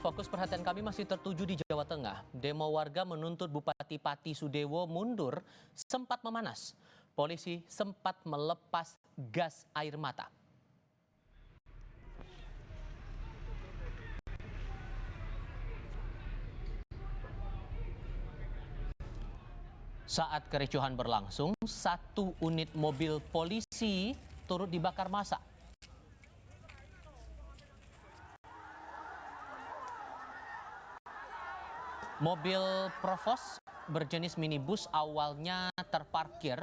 Fokus perhatian kami masih tertuju di Jawa Tengah. Demo warga menuntut Bupati Pati Sudewo mundur sempat memanas. Polisi sempat melepas gas air mata. Saat kericuhan berlangsung, satu unit mobil polisi turut dibakar massa. Mobil Provos berjenis minibus awalnya terparkir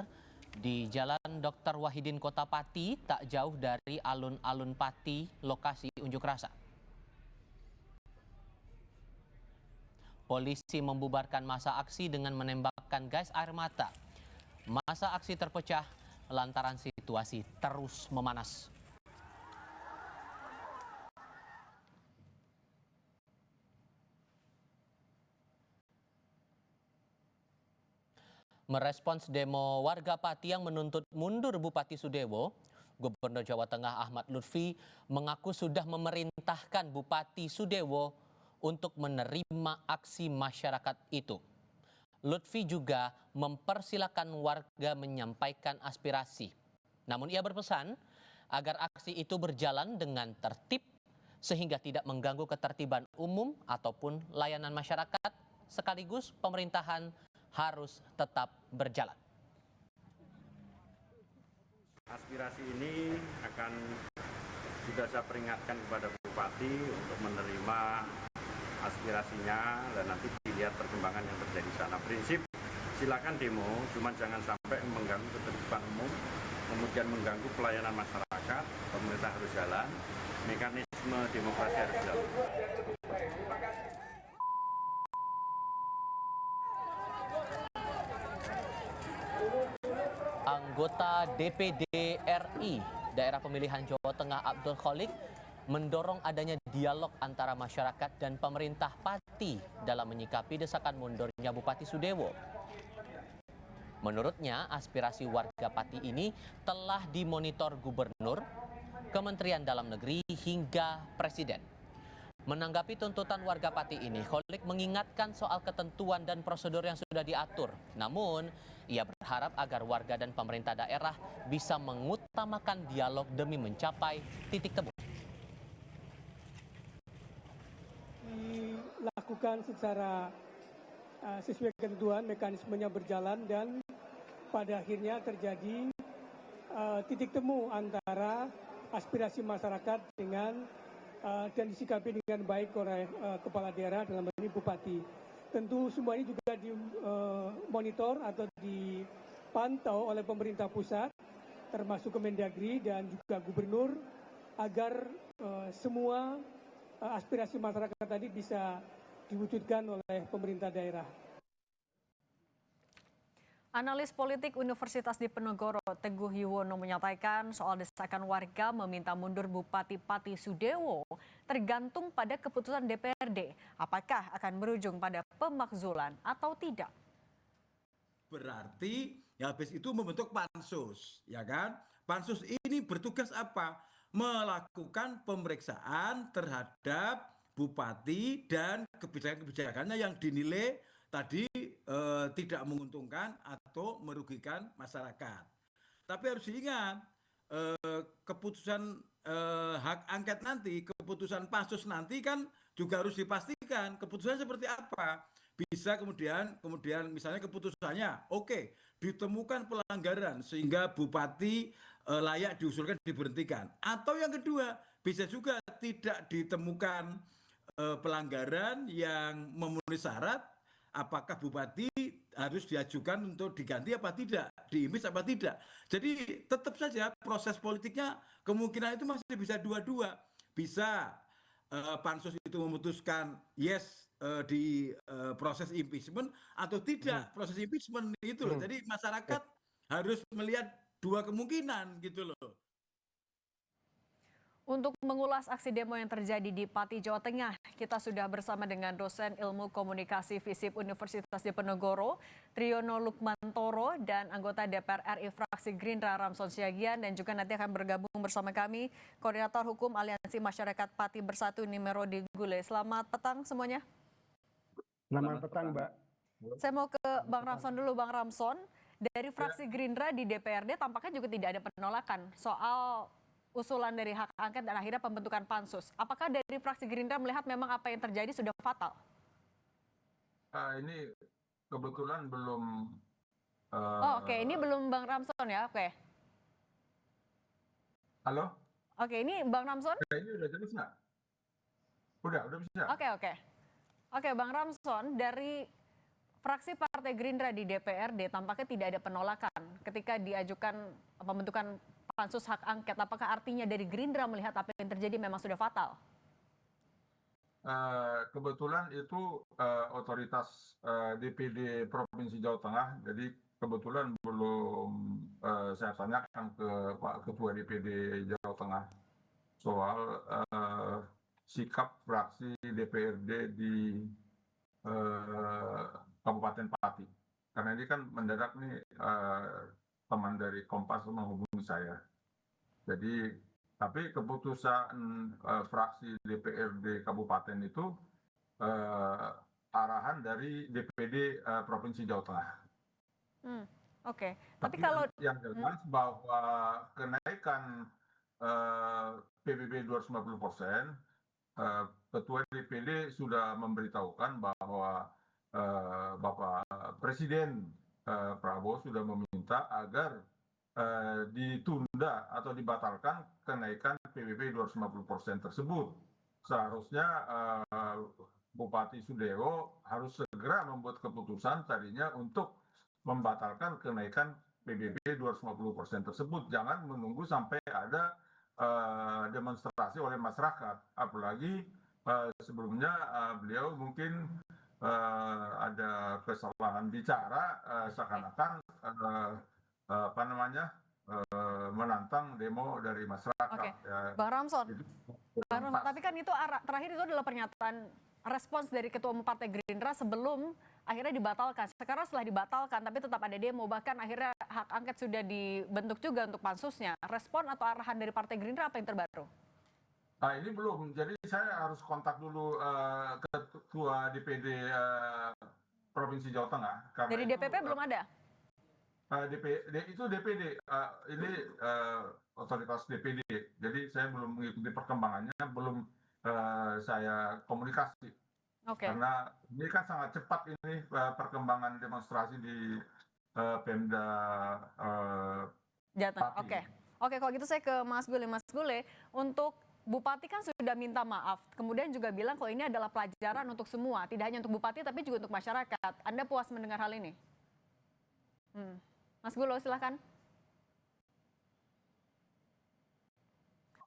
di Jalan Dr. Wahidin Kota Pati, tak jauh dari alun-alun Pati, lokasi unjuk rasa. Polisi membubarkan massa aksi dengan menembakkan gas air mata. Massa aksi terpecah lantaran situasi terus memanas. Merespons demo warga Pati yang menuntut mundur Bupati Sudewo, Gubernur Jawa Tengah Ahmad Lutfi mengaku sudah memerintahkan Bupati Sudewo untuk menerima aksi masyarakat itu. Lutfi juga mempersilahkan warga menyampaikan aspirasi. Namun ia berpesan agar aksi itu berjalan dengan tertib sehingga tidak mengganggu ketertiban umum ataupun layanan masyarakat, sekaligus pemerintahan harus tetap berjalan. Aspirasi ini akan juga saya peringatkan kepada Bupati untuk menerima aspirasinya dan nanti dilihat perkembangan yang terjadi di sana. Prinsip silakan demo, cuma jangan sampai mengganggu ketertiban umum, kemudian mengganggu pelayanan masyarakat. Pemerintah harus jalan, mekanisme demokrasi harus jalan. Anggota DPD RI Daerah Pemilihan Jawa Tengah Abdul Kholik mendorong adanya dialog antara masyarakat dan pemerintah Pati dalam menyikapi desakan mundurnya Bupati Sudewo. Menurutnya, aspirasi warga Pati ini telah dimonitor Gubernur, Kementerian Dalam Negeri hingga Presiden. Menanggapi tuntutan warga Pati ini, Kholik mengingatkan soal ketentuan dan prosedur yang sudah diatur. Namun, ia berharap agar warga dan pemerintah daerah bisa mengutamakan dialog demi mencapai titik temu. Dilakukan secara sesuai ketentuan, mekanismenya berjalan dan pada akhirnya terjadi titik temu antara aspirasi masyarakat dengan dan disikapi dengan baik oleh kepala daerah dalam hal ini Bupati. Tentu semua ini juga dimonitor atau dipantau oleh pemerintah pusat, termasuk Kemendagri dan juga Gubernur, agar semua aspirasi masyarakat tadi bisa diwujudkan oleh pemerintah daerah. Analis politik Universitas Diponegoro Teguh Yuwono menyatakan soal desakan warga meminta mundur Bupati Pati Sudewo tergantung pada keputusan DPRD. Apakah akan berujung pada pemakzulan atau tidak? Berarti ya habis itu membentuk pansus, ya kan? Pansus ini bertugas apa? Melakukan pemeriksaan terhadap bupati dan kebijakan-kebijakannya yang dinilai tadi tidak menguntungkan atau merugikan masyarakat. Tapi harus diingat, keputusan hak angket nanti, keputusan pansus nanti kan juga harus dipastikan keputusan seperti apa. Bisa kemudian misalnya keputusannya, oke, ditemukan pelanggaran sehingga bupati layak diusulkan diberhentikan. Atau yang kedua, bisa juga tidak ditemukan pelanggaran yang memenuhi syarat. Apakah bupati harus diajukan untuk diganti apa tidak, diimpeach apa tidak. Jadi tetap saja proses politiknya kemungkinan itu masih bisa dua-dua. Bisa pansus itu memutuskan yes di proses impeachment atau tidak proses impeachment itu loh. Jadi masyarakat harus melihat dua kemungkinan gitu loh. Untuk mengulas aksi demo yang terjadi di Pati, Jawa Tengah, kita sudah bersama dengan dosen ilmu komunikasi FISIP Universitas Diponegoro, Triyono Lukmantoro, dan anggota DPR RI fraksi Gerindra Ramson Siagian, dan juga nanti akan bergabung bersama kami Koordinator Hukum Aliansi Masyarakat Pati Bersatu Nimero Digule. Selamat petang semuanya. Selamat petang, Mbak. Saya mau ke Bang Ramson dulu, Bang Ramson. Dari fraksi Gerindra di DPRD tampaknya juga tidak ada penolakan soal usulan dari hak angket dan akhirnya pembentukan pansus. Apakah dari fraksi Gerindra melihat memang apa yang terjadi sudah fatal? Ini kebetulan belum. Oke. Ini belum Bang Ramson ya, oke. Halo? Oke, ini Bang Ramson? Ini udah jelas nggak? Udah bisa. Oke, Bang Ramson, dari fraksi Partai Gerindra di DPRD tampaknya tidak ada penolakan ketika diajukan pembentukan pansus hak angket. Apakah artinya dari Gerindra melihat apa yang terjadi memang sudah fatal? Kebetulan itu otoritas DPD Provinsi Jawa Tengah, jadi kebetulan belum saya tanyakan ke Pak Ketua DPD Jawa Tengah soal sikap fraksi DPRD di Kabupaten Pati. Karena ini kan mendadak nih teman dari Kompas menghubungi saya. Jadi, tapi keputusan fraksi DPRD Kabupaten itu arahan dari DPD Provinsi Jawa Tengah. Oke. Tapi kalau yang jelas bahwa kenaikan PBB 250%, Ketua DPD sudah memberitahukan bahwa Bapak Presiden Prabowo sudah meminta agar ditunda atau dibatalkan kenaikan PBB 250% tersebut. Seharusnya Bupati Sudewo harus segera membuat keputusan tadinya untuk membatalkan kenaikan PBB 250% tersebut. Jangan menunggu sampai ada demonstrasi oleh masyarakat. Apalagi sebelumnya beliau mungkin ada kesalahan bicara seakan-akan menantang demo dari masyarakat. Oke. Bang Ramson, tapi kan itu terakhir itu adalah pernyataan respons dari Ketua Umum Partai Gerindra sebelum akhirnya dibatalkan. Sekarang setelah dibatalkan tapi tetap ada demo, bahkan akhirnya hak angket sudah dibentuk juga untuk pansusnya. Respon atau arahan dari Partai Gerindra apa yang terbaru? Nah, ini belum, jadi saya harus kontak dulu Ketua DPD Provinsi Jawa Tengah. Dari DPP belum ada? Itu DPD, ini otoritas DPD, jadi saya belum mengikuti perkembangannya, belum saya komunikasi. Karena ini kan sangat cepat ini perkembangan demonstrasi di Pemda Jateng. Oke, kalau gitu saya ke Mas Gule. Mas Gule, untuk Bupati kan sudah minta maaf, kemudian juga bilang kalau ini adalah pelajaran untuk semua, tidak hanya untuk Bupati tapi juga untuk masyarakat. Anda puas mendengar hal ini? Mas Gulo, silakan.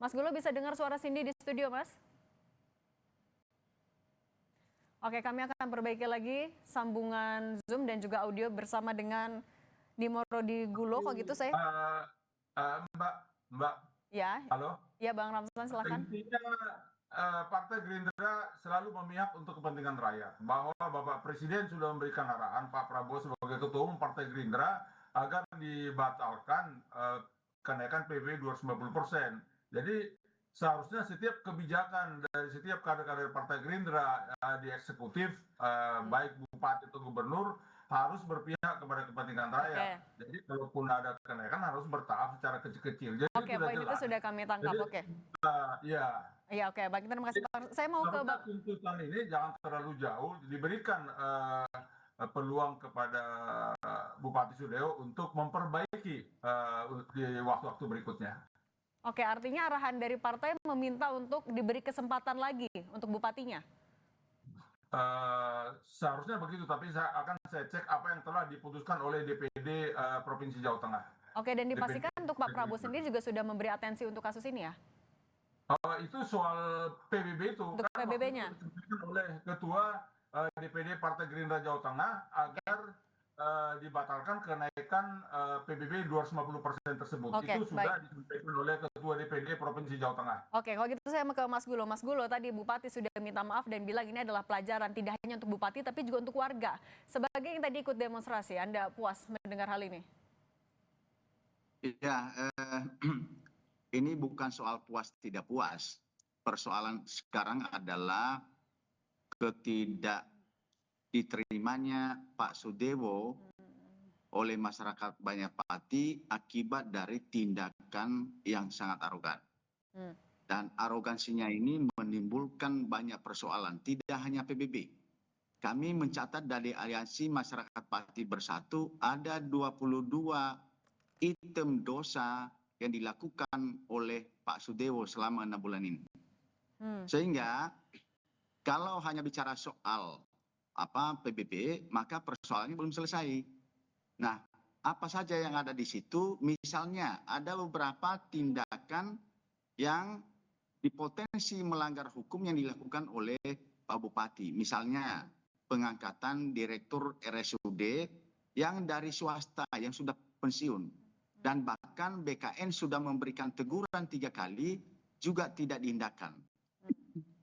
Mas Gulo, bisa dengar suara Cindy di studio, Mas? Oke, kami akan perbaiki lagi sambungan Zoom dan juga audio bersama dengan Nimero Digule. Kalau gitu saya... Mbak. Ya. Halo? Ya, Bang Ramson, silakan. Intinya Partai Gerindra selalu memihak untuk kepentingan rakyat. Bahwa Bapak Presiden sudah memberikan arahan Pak Prabowo sebagai Ketua Umum Partai Gerindra agar dibatalkan kenaikan PBB 250%. Jadi seharusnya setiap kebijakan dari setiap kader-kader Partai Gerindra di eksekutif, baik bupati atau gubernur, harus berpihak kepada kepentingan rakyat. Jadi kalaupun ada kenaikan harus bertahap secara kecil-kecil. Oke, poin itu sudah kami tangkap. Iya, oke. Baik, terima kasih Bang. Saya mau ke Bang. Tuntutan ini jangan terlalu jauh, diberikan peluang kepada Bupati Sudewo untuk memperbaiki di waktu-waktu berikutnya. Oke, artinya arahan dari partai meminta untuk diberi kesempatan lagi untuk bupatinya? Seharusnya begitu, tapi saya cek apa yang telah diputuskan oleh DPD Provinsi Jawa Tengah. Oke, dan dipastikan untuk Pak Prabowo sendiri juga sudah memberi atensi untuk kasus ini ya? Itu soal PBB itu. Untuk PBB-nya? Oleh Ketua DPD Partai Gerindra Jawa Tengah agar dibatalkan kenaikan PBB 250% tersebut. Oke, Itu sudah disampaikan oleh Ketua DPD Provinsi Jawa Tengah. Oke, kalau gitu saya mau ke Mas Gulo. Mas Gulo, tadi Bupati sudah minta maaf dan bilang ini adalah pelajaran tidak hanya untuk Bupati tapi juga untuk warga. Sebagai yang tadi ikut demonstrasi, Anda puas mendengar hal ini? Ya, ini bukan soal puas tidak puas. Persoalan sekarang adalah ketidak diterimanya Pak Sudewo oleh masyarakat Banyakpati akibat dari tindakan yang sangat arogan. Dan arogansinya ini menimbulkan banyak persoalan, tidak hanya PBB. Kami mencatat dari Aliansi Masyarakat Pati Bersatu ada 22 item dosa yang dilakukan oleh Pak Sudewo selama 6 bulan ini. Sehingga kalau hanya bicara soal PBB, maka persoalannya belum selesai. Nah, apa saja yang ada di situ? Misalnya ada beberapa tindakan yang dipotensi melanggar hukum yang dilakukan oleh Pak Bupati. Misalnya pengangkatan direktur RSUD yang dari swasta yang sudah pensiun. Dan bahkan BKN sudah memberikan teguran 3 kali juga tidak diindahkan.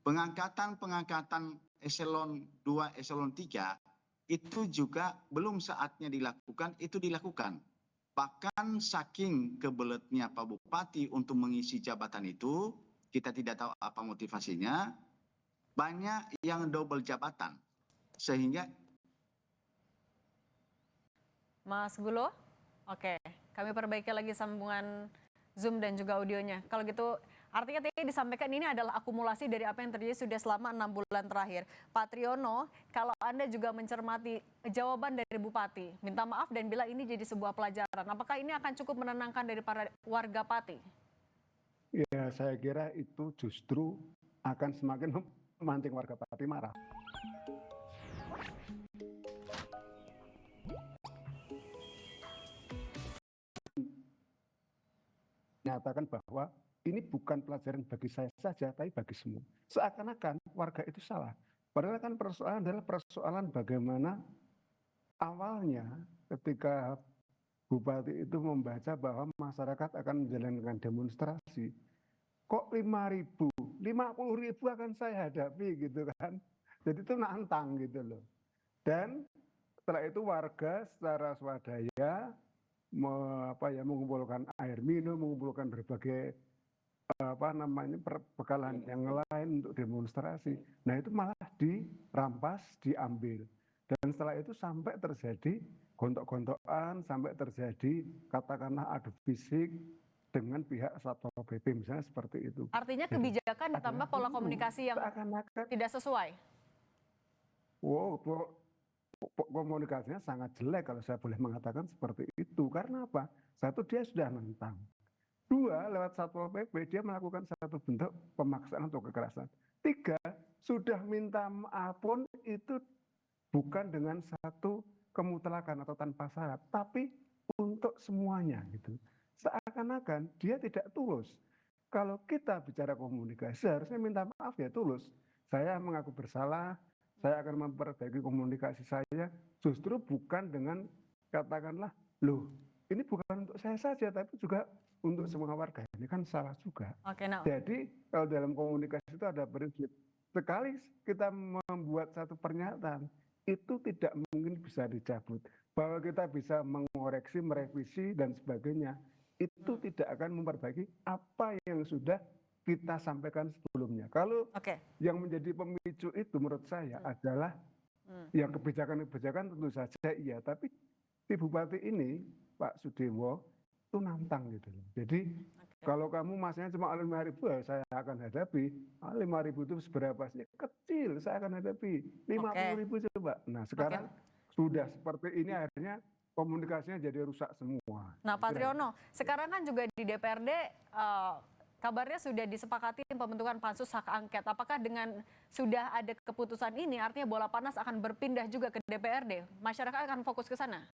Pengangkatan eselon 2, eselon 3 itu juga belum saatnya dilakukan, itu dilakukan. Bahkan saking kebeletnya Pak Bupati untuk mengisi jabatan itu, kita tidak tahu apa motivasinya, banyak yang double jabatan. Sehingga Mas Gulo, oke, kami perbaiki lagi sambungan Zoom dan juga audionya. Kalau gitu, artinya tadi disampaikan ini adalah akumulasi dari apa yang terjadi sudah selama 6 bulan terakhir. Pak Triyono, kalau Anda juga mencermati jawaban dari Bupati, minta maaf dan bilang ini jadi sebuah pelajaran. Apakah ini akan cukup menenangkan dari para warga Pati? Ya, saya kira itu justru akan semakin memancing warga Pati marah. Nyatakan bahwa ini bukan pelajaran bagi saya saja, tapi bagi semua. Seakan-akan warga itu salah. Padahal kan persoalan adalah persoalan bagaimana awalnya ketika Bupati itu membaca bahwa masyarakat akan menjalankan demonstrasi. Kok 5.000, 50.000 akan saya hadapi gitu kan. Jadi itu nantang gitu loh. Dan setelah itu warga secara swadaya mengumpulkan air minum, mengumpulkan berbagai perbekalan yang lain untuk demonstrasi. Nah itu malah dirampas, diambil. Dan setelah itu sampai terjadi gontok-gontokan, sampai terjadi katakanlah adu fisik dengan pihak Satpol PP misalnya seperti itu. Artinya kebijakan ditambah pola komunikasi yang tidak sesuai. Wow, komunikasinya sangat jelek kalau saya boleh mengatakan seperti itu. Karena apa? Satu, dia sudah nentang. Dua, lewat Satpol PP dia melakukan satu bentuk pemaksaan atau kekerasan. Tiga, sudah minta maaf pun itu bukan dengan satu kemutlakan atau tanpa syarat, tapi untuk semuanya gitu. Seakan-akan dia tidak tulus. Kalau kita bicara komunikasi, harusnya minta maaf ya tulus. Saya mengaku bersalah, saya akan memperbaiki komunikasi saya, justru bukan dengan katakanlah, loh ini bukan untuk saya saja, tapi juga untuk semua warga. Ini kan salah juga. Jadi kalau dalam komunikasi itu ada prinsip. Sekali kita membuat satu pernyataan, itu tidak mungkin bisa dicabut. Bahwa kita bisa mengoreksi, merevisi, dan sebagainya, itu tidak akan memperbaiki apa yang sudah kita sampaikan sebelumnya. Kalau yang menjadi pemicu itu menurut saya adalah yang kebijakan-kebijakan tentu saja iya, tapi si Bupati ini, Pak Sudewo, itu nantang gitu loh. Jadi kalau kamu masanya cuma 5.000 ya saya akan hadapi. 5.000 itu seberapa sih? Kecil, saya akan hadapi. 50.000 coba. Nah sekarang sudah seperti ini akhirnya komunikasinya jadi rusak semua. Nah Pak Triyono, sekarang kan juga di DPRD kabarnya sudah disepakati pembentukan pansus hak angket. Apakah dengan sudah ada keputusan ini artinya bola panas akan berpindah juga ke DPRD? Masyarakat akan fokus ke sana?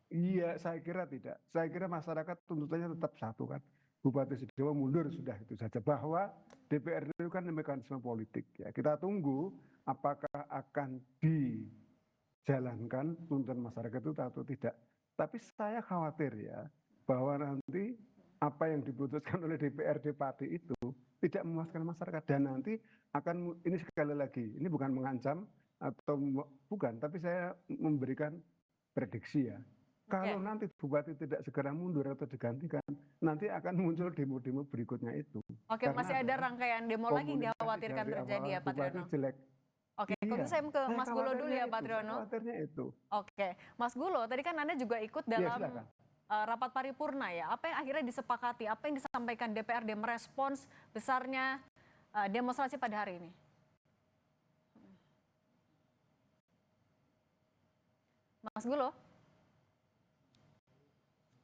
Iya, saya kira tidak. Saya kira masyarakat tuntutannya tetap satu kan. Bupati Sudewo mundur sudah itu saja. Bahwa DPRD itu kan mekanisme politik ya. Kita tunggu apakah akan jalankan tuntutan masyarakat itu atau tidak. Tapi saya khawatir ya bahwa nanti apa yang diputuskan oleh DPRD Pati itu tidak memuaskan masyarakat dan nanti akan, ini sekali lagi, ini bukan mengancam atau bukan, tapi saya memberikan prediksi ya. Kalau nanti bupati tidak segera mundur atau digantikan, nanti akan muncul demo-demo berikutnya itu. Oke, masih ada rangkaian demo lagi yang dikhawatirkan terjadi ya Pak Triyono? Jelek. Oke, kalau Iya. saya ke Mas Gulo dulu ya Pak Triyono. Khawatirnya itu. Oke, Mas Gulo, tadi kan Anda juga ikut dalam rapat paripurna ya. Apa yang akhirnya disepakati, apa yang disampaikan DPRD merespons besarnya demonstrasi pada hari ini? Mas Gulo?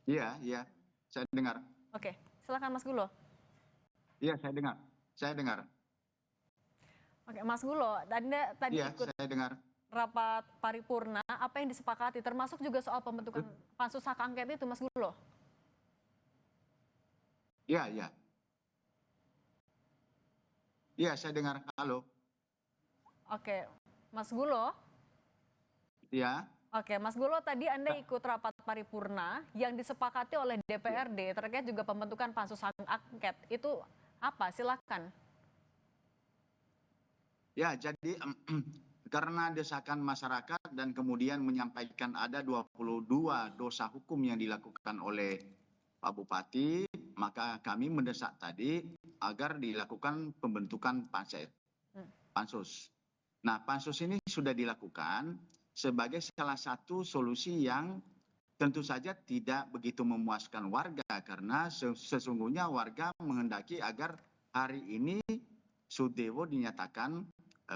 Iya, iya, saya dengar. Oke, silakan Mas Gulo. Iya, saya dengar. Oke, Mas Gulo, Anda tadi ikut saya dengar. rapat paripurna, apa yang disepakati, termasuk juga soal pembentukan pansus hak angket itu, Mas Gulo? Iya, iya. Iya, saya dengar. Halo. Oke, Mas Gulo? Iya. Oke, Mas Gulo, tadi Anda ikut rapat paripurna yang disepakati oleh DPRD terkait juga pembentukan pansus hak angket. Itu apa? Silakan. Ya, jadi karena desakan masyarakat dan kemudian menyampaikan ada 22 dosa hukum yang dilakukan oleh Pak Bupati, maka kami mendesak tadi agar dilakukan pembentukan pansus. Nah, pansus ini sudah dilakukan sebagai salah satu solusi yang tentu saja tidak begitu memuaskan warga karena sesungguhnya warga menghendaki agar hari ini Sudewo dinyatakan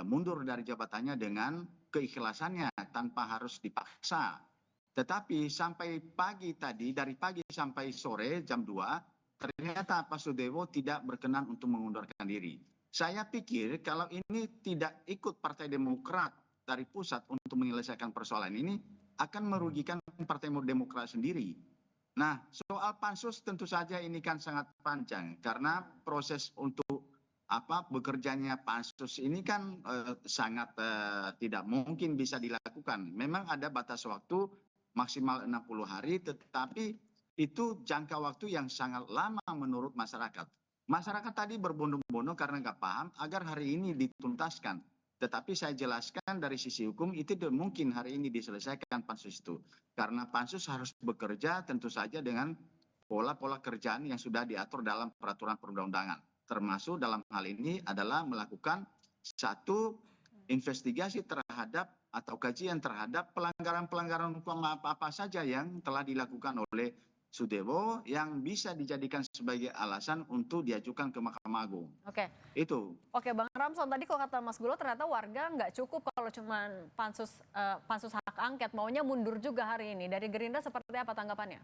mundur dari jabatannya dengan keikhlasannya tanpa harus dipaksa. Tetapi sampai pagi tadi, dari pagi sampai sore jam 2, ternyata Pak Sudewo tidak berkenan untuk mengundurkan diri. Saya pikir kalau ini tidak ikut Partai Demokrat dari pusat untuk menyelesaikan persoalan ini akan merugikan Partai Demokrat sendiri. Nah, soal pansus tentu saja ini kan sangat panjang karena proses untuk bekerjanya pansus ini kan sangat tidak mungkin bisa dilakukan. Memang ada batas waktu maksimal 60 hari, tetapi itu jangka waktu yang sangat lama menurut masyarakat. Masyarakat tadi berbondong-bondong karena nggak paham agar hari ini dituntaskan. Tetapi saya jelaskan dari sisi hukum itu tidak mungkin hari ini diselesaikan pansus itu. Karena pansus harus bekerja tentu saja dengan pola-pola kerjaan yang sudah diatur dalam peraturan perundang-undangan. Termasuk dalam hal ini adalah melakukan satu investigasi terhadap atau kajian terhadap pelanggaran-pelanggaran hukum apa saja yang telah dilakukan oleh Sudewo yang bisa dijadikan sebagai alasan untuk diajukan ke Mahkamah Agung. Oke. Itu. Oke, Bang Ramson, tadi kok kata Mas Gulo ternyata warga nggak cukup kalau cuma pansus hak angket, maunya mundur juga hari ini. Dari Gerindra seperti apa tanggapannya?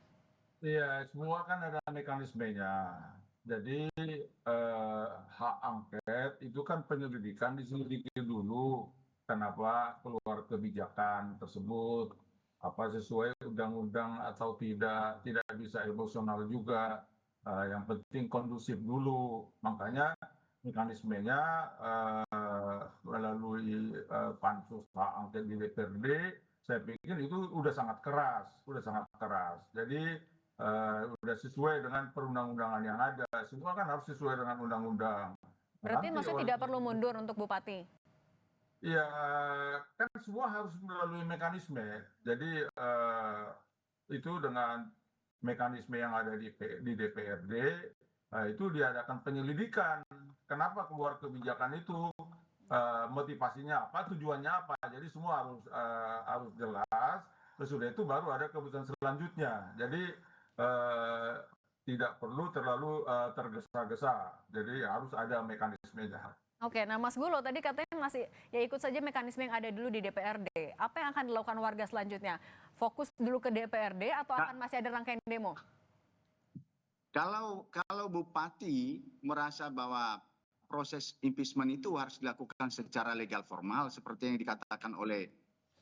Iya, semua kan ada mekanismenya. Jadi hak angket itu kan penyelidikan diselidiki dulu kenapa keluar kebijakan tersebut, apa sesuai undang-undang atau tidak bisa emosional juga. Yang penting kondusif dulu. Makanya mekanismenya melalui pansus hak angket di DPRD, saya pikir itu udah sangat keras. Jadi udah sesuai dengan perundang-undangan yang ada. Semua kan harus sesuai dengan undang-undang. Berarti maksudnya tidak perlu mundur untuk Bupati? Iya, kan semua harus melalui mekanisme. Jadi itu dengan mekanisme yang ada di DPRD, itu diadakan penyelidikan. Kenapa keluar kebijakan itu? Motivasinya apa? Tujuannya apa? Jadi semua harus jelas. Sesudah itu baru ada keputusan selanjutnya. Jadi tidak perlu terlalu tergesa-gesa. Jadi harus ada mekanismenya. Oke, nah Mas Gulo tadi katanya masih ya ikut saja mekanisme yang ada dulu di DPRD. Apa yang akan dilakukan warga selanjutnya? Fokus dulu ke DPRD atau akan masih ada rangkaian demo? Kalau Bupati merasa bahwa proses impeachment itu harus dilakukan secara legal formal seperti yang dikatakan oleh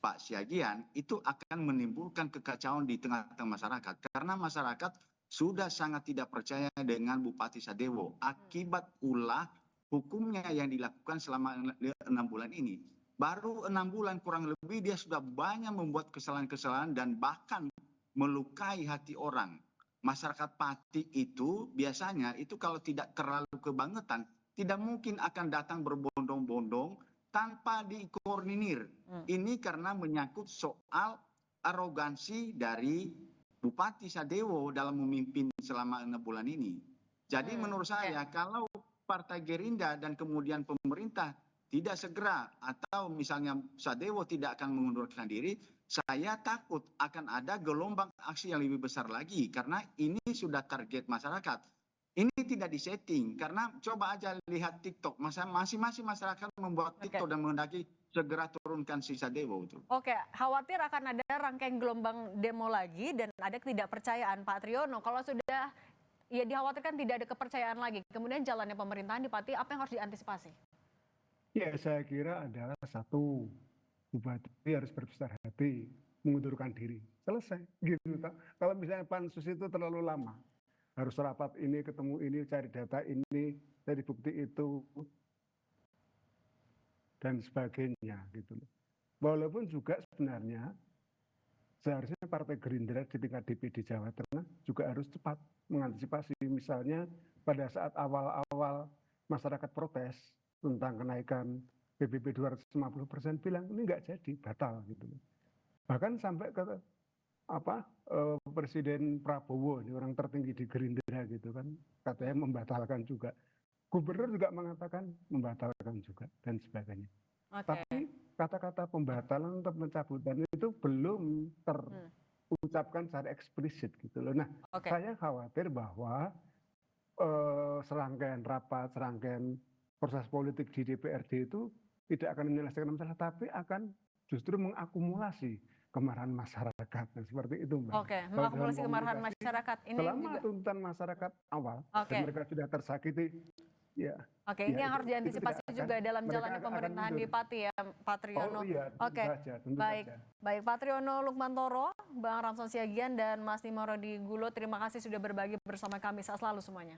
Pak Siagian, itu akan menimbulkan kekacauan di tengah-tengah masyarakat. Karena masyarakat sudah sangat tidak percaya dengan Bupati Sudewo akibat ulah hukumnya yang dilakukan selama 6 bulan ini. Baru 6 bulan kurang lebih dia sudah banyak membuat kesalahan-kesalahan dan bahkan melukai hati orang. Masyarakat Pati itu biasanya itu kalau tidak terlalu kebangetan, tidak mungkin akan datang berbondong-bondong tanpa dikoordinir. Ini karena menyangkut soal arogansi dari Bupati Sadewo dalam memimpin selama 6 bulan ini. Jadi menurut saya kalau Partai Gerindra dan kemudian pemerintah tidak segera atau misalnya Sadewo tidak akan mengundurkan diri, saya takut akan ada gelombang aksi yang lebih besar lagi karena ini sudah target masyarakat. Ini tidak disetting karena coba aja lihat TikTok, masing-masing masyarakat membuat TikTok dan menghendaki segera turunkan si Sadewo itu. Oke, khawatir akan ada rangkaian gelombang demo lagi dan ada ketidakpercayaan, Pak Triyono. Kalau sudah ya dikhawatirkan tidak ada kepercayaan lagi, kemudian jalannya pemerintahan di Pati, apa yang harus diantisipasi? Ya, saya kira adalah satu, bupati harus berbesar hati, mengundurkan diri. Selesai, gitu. Kalau misalnya pansus itu terlalu lama, harus rapat ini, ketemu ini, cari data ini, cari bukti itu, dan sebagainya, gitu. Walaupun juga sebenarnya seharusnya Partai Gerindra di tingkat DPD Jawa Tengah juga harus cepat mengantisipasi. Misalnya pada saat awal-awal masyarakat protes tentang kenaikan PBB 250% bilang ini nggak jadi, batal gitu. Bahkan sampai ke Presiden Prabowo, ini orang tertinggi di Gerindra gitu kan, katanya membatalkan juga. Gubernur juga mengatakan membatalkan juga dan sebagainya. Tapi kata-kata pembatalan atau pencabutan itu belum terucapkan secara eksplisit gitu loh. Nah, saya khawatir bahwa serangkaian rapat, serangkaian proses politik di DPRD itu tidak akan menyelesaikan masalah, tapi akan justru mengakumulasi kemarahan masyarakat. Nah, seperti itu, Mbak. Oke, mengakumulasi kemarahan masyarakat. Ini selama juga tuntutan masyarakat awal dan mereka sudah tersakiti, ya. Oke, ini ya, yang harus diantisipasi juga dalam jalannya pemerintahan di Pati ya, Pak Triyono. Oh iya, Oke, baik Pak Triyono Lukmantoro, Bang Ramson Siagian, dan Mas Nimorodi Gulo, terima kasih sudah berbagi bersama kami. Sehat selalu semuanya.